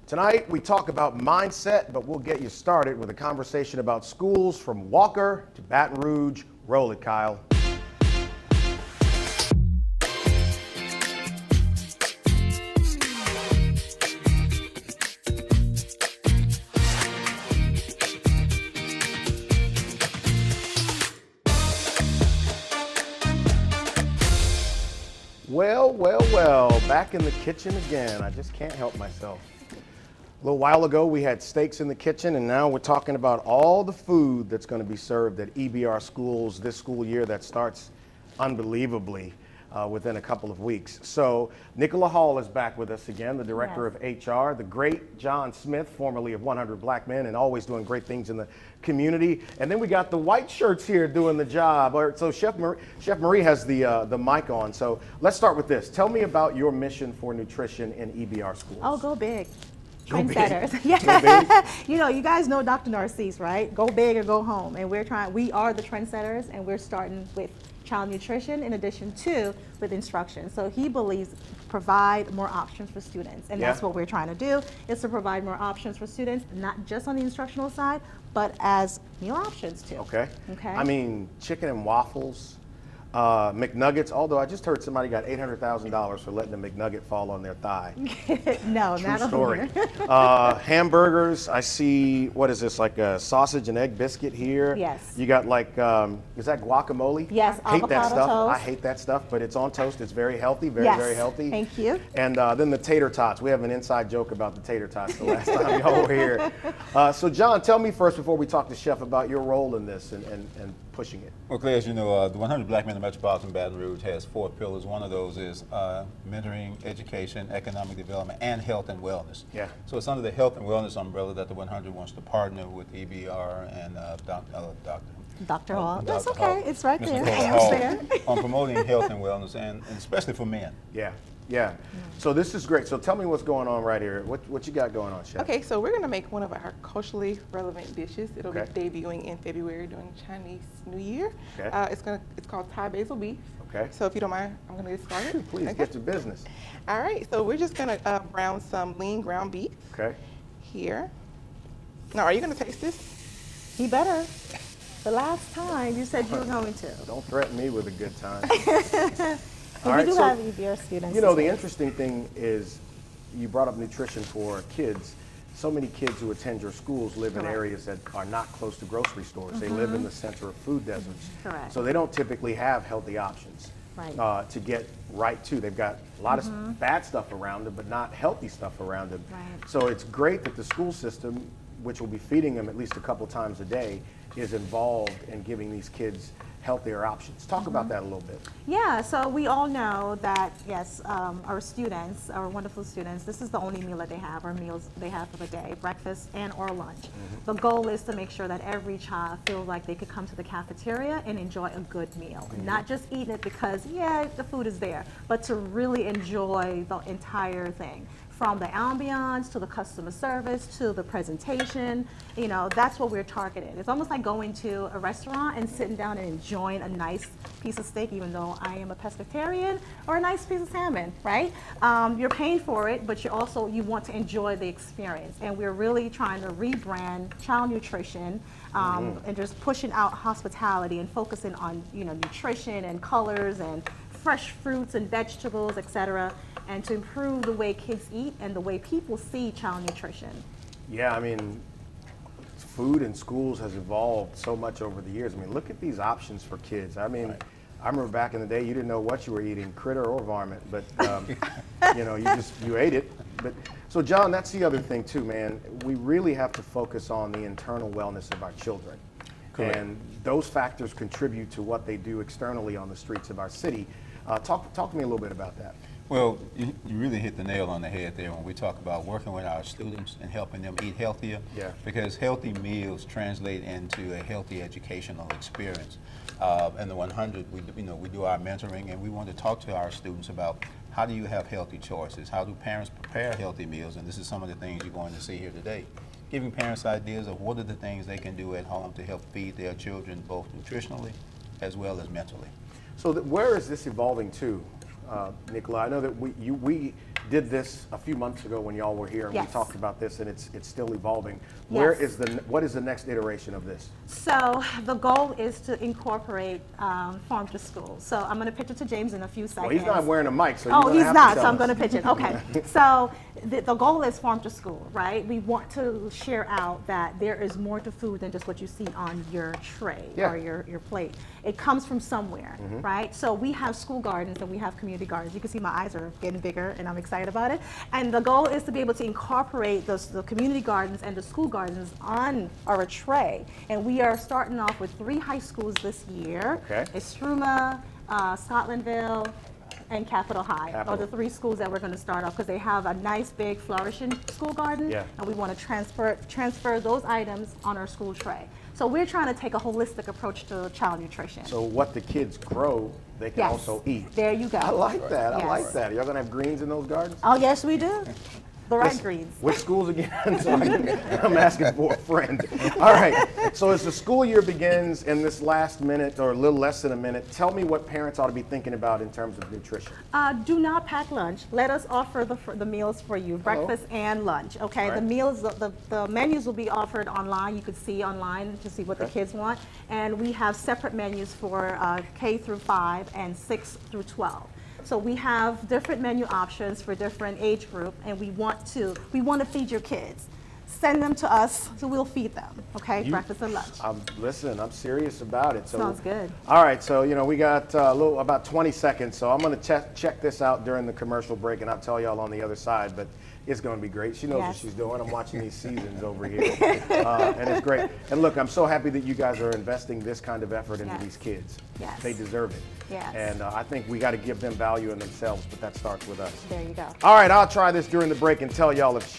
Tonight, we talk about mindset, but we'll get you started with a conversation about schools from Walker to Baton Rouge. Roll it, Kyle. Well, back in the kitchen again. I just can't help myself. A little while ago, we had steaks in the kitchen, and now we're talking about all the food that's going to be served at EBR schools this school year that starts unbelievably within a couple of weeks. So Nichola Hall is back with us again, the director of HR, the great John Smith, formerly of 100 Black Men and always doing great things in the community. And then we got the white shirts here doing the job. So Chef Marie has the mic on. So let's start with this. Tell me about your mission for nutrition in EBR schools. Oh, go big. Go big. Trendsetters. Yeah. You know, you guys know Dr. Narcisse, right? Go big or go home. And we are the trendsetters, and we're starting with child nutrition in addition to with instruction. So he believes provide more options for students. And that's what we're trying to do, is to provide more options for students, not just on the instructional side, but as meal options too. Okay. Okay. I mean, chicken and waffles, McNuggets, although I just heard somebody got $800,000 for letting the McNugget fall on their thigh. No, True not story. Hamburgers, I see, what is this, like a sausage and egg biscuit here? Yes. You got like, is that guacamole? Yes, I hate that avocado stuff. toast. I hate that stuff, but it's on toast. It's very healthy, very healthy. Thank you. And then the tater tots. We have an inside joke about the tater tots the last time y'all were here. So John, tell me first, before we talk to Chef, about your role in this and pushing it. Well, Clay, as you know, the 100 Black Men in Metropolitan Baton Rouge has 4 pillars. One of those is mentoring, education, economic development, and health and wellness. Yeah. So it's under the health and wellness umbrella that the 100 wants to partner with EBR and Dr. Hall. That's Dr. okay. Hall. It's right Mr. there. Nichola Almost Hall there. on promoting health and wellness, and especially for men. Yeah. So this is great. So tell me what's going on right here. What you got going on, Chef? Okay, so we're going to make one of our culturally relevant dishes. It'll Okay. be debuting in February during Chinese New Year. Okay. It's called Thai basil beef. Okay. So if you don't mind, I'm going to get started. Please Okay. get to business. All right, so we're just going to brown some lean ground beef Okay. here. Now, are you going to taste this? He better. The last time you said you were going to. Don't threaten me with a good time. But All we right, do so, have EBR students. you know, the interesting thing is you brought up nutrition for kids. So many kids who attend your schools live in Correct. areas that are not close to grocery stores. They live in the center of food deserts. Correct. So they don't typically have healthy options Right. to get right to. They've got a lot of bad stuff around them, but not healthy stuff around them. Right. So it's great that the school system, which will be feeding them at least a couple times a day, is involved in giving these kids healthier options. Talk about that a little bit. Yeah, so we all know that, yes, our students, our wonderful students, this is the only meal that they have, or meals they have for the day, breakfast and or lunch. The goal is to make sure that every child feels like they could come to the cafeteria and enjoy a good meal. Not just eating it because, yeah, the food is there, but to really enjoy the entire thing. From the ambiance to the customer service to the presentation, you know, that's what we're targeting. It's almost like going to a restaurant and sitting down and enjoying a nice piece of steak, even though I am a pescatarian, or a nice piece of salmon, right? You're paying for it, but you want to enjoy the experience. And we're really trying to rebrand child nutrition and just pushing out hospitality and focusing on, you know, nutrition and colors and fresh fruits and vegetables, etc., and to improve the way kids eat and the way people see child nutrition. Yeah, I mean, food in schools has evolved so much over the years. I mean, look at these options for kids. I mean, I remember back in the day, you didn't know what you were eating, critter or varmint, but you know, you ate it. But so, John, that's the other thing too, man. We really have to focus on the internal wellness of our children. Correct. And those factors contribute to what they do externally on the streets of our city. Talk to me a little bit about that. Well, you really hit the nail on the head there when we talk about working with our students and helping them eat healthier. Yeah. Because healthy meals translate into a healthy educational experience. In the 100, we do our mentoring, and we want to talk to our students about how do you have healthy choices? How do parents prepare healthy meals? And this is some of the things you're going to see here today. Giving parents ideas of what are the things they can do at home to help feed their children both nutritionally as well as mentally. So where is this evolving to, Nichola? I know that we did this a few months ago when y'all were here, and we Yes. talked about this, and it's still evolving. Yes. What is the next iteration of this? So the goal is to incorporate farm to school. So I'm going to pitch it to James in a few seconds. Well, he's not wearing a mic, so you're Oh, gonna he's have not, to so tell I'm going to us. pitch it. Okay. So the goal is farm to school, right? We want to share out that there is more to food than just what you see on your tray Yeah. or your plate. It comes from somewhere, right? So we have school gardens and we have community gardens. You can see my eyes are getting bigger and I'm excited about it. And the goal is to be able to incorporate the community gardens and the school gardens on our tray. And we are starting off with 3 high schools this year. Okay. It's Struma, Scotlandville, and Capitol High are the 3 schools that we're going to start off because they have a nice big flourishing school garden, Yeah. and we want to transfer those items on our school tray. So we're trying to take a holistic approach to child nutrition. So what the kids grow, they can Yes. also eat. There you go. I like that. I Yes. like that. Y'all gonna have greens in those gardens? Oh yes, we do. The right Listen, greens. Which schools again? I'm asking for a friend. All right. So as the school year begins in this last minute or a little less than a minute, tell me what parents ought to be thinking about in terms of nutrition. Do not pack lunch. Let us offer the meals for you, breakfast and lunch. Okay, All the right. meals, the menus will be offered online. You could see online to see what the Okay. kids want, and we have separate menus for K through 5 and 6 through 12. So we have different menu options for different age group, and we want to feed your kids. Send them to us, so we'll feed them. Okay, breakfast and lunch. Listen, I'm serious about it. So, Sounds good. All right, so we got about 20 seconds, so I'm going to check this out during the commercial break, and I'll tell y'all on the other side. But it's going to be great. She knows what Yes. she's doing. I'm watching these seasons over here, and it's great. And look, I'm so happy that you guys are investing this kind of effort into Yes. these kids. Yes. They deserve it. Yes. And I think we got to give them value in themselves, but that starts with us. There you go. All right, I'll try this during the break and tell y'all if